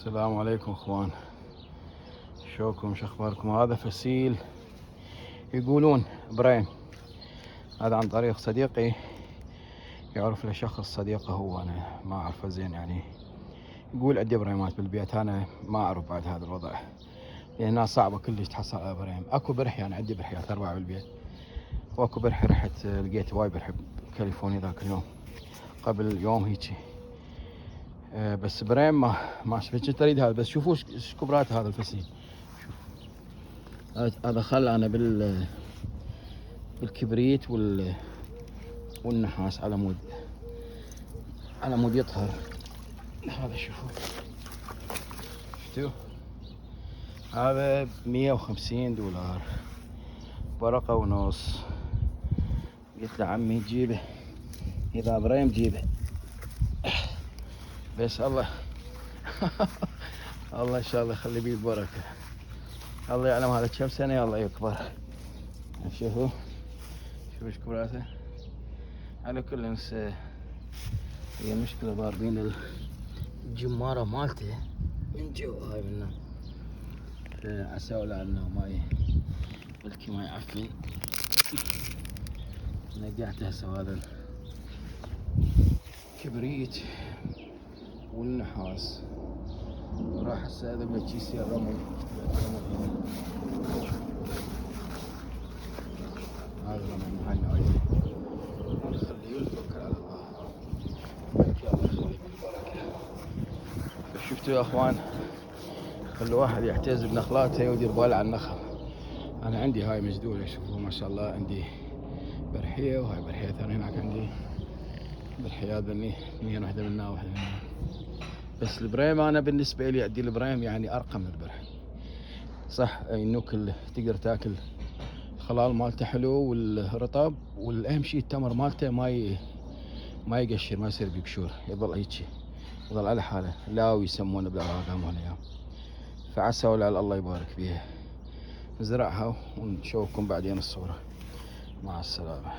السلام عليكم اخوان، شوكم شخباركم؟ هذا فسيل يقولون ابراهيم، هذا عن طريق صديقي يعرف له شخص صديقه، هو انا ما اعرفه زين يعني. يقول عندي ابراهيمات بالبيت، انا ما اعرف بعد هذا الوضع لانها صعبه كلش تحصل على ابراهيم. اكو برحي، انا عندي برحيات 4 بالبيت، واكو برحي رحت لقيت وايد برحي بكاليفورنيا ذاك اليوم قبل يوم هيجي. بس ابراهيم ما شفت تريد هذا. بس شوفوا ايش كبرات هذا الفسيل. هذا خل انا بالكبريت والنحاس على مود يطهر. هذا شفتوا هذا $150 ورقة ونص. قلت له عمي جيبه، اذا ابراهيم جيبه بس الله الله ان شاء الله يخلي بيه البركة. الله يعلم هذا كم سنة يلا يكبر. شوفوا ايش كبراته. على كل هي مشكلة ضاربين الجمارة مالته من جوا، هاي منه عسى ولا عنه بلكي ما يعفن. نقعته هسه هذا الكبريت والنحاس، وراح هسه هذا بلكي يصير رمل. هذا رمل محل نخليه ونتوكل على الله. بلكي الله يخلي بالبركة. شفتوا يا اخوان، كل واحد يعتز بنخلاته ويدير باله على النخل. انا عندي هاي مجدولة، شوفوا ما شاء الله، عندي برحية وهاي برحية ثانية، هناك عندي برحيات ذني اثنين، واحدة منها واحدة منها. بس البريم انا بالنسبة لي عندي البريم يعني ارقى من البرحي. صح النوك تقدر تاكل الخلال مالته حلو والرطب، والاهم شيء التمر مالته ما يقشر، ما يصير بقشور، يظل هيجي، يظل على حاله، لا ويسمونه بالعراق هم هالايام. فعسى ولعل الله يبارك فيها. نزرعها ونشوفكم بعدين الصورة. مع السلامة.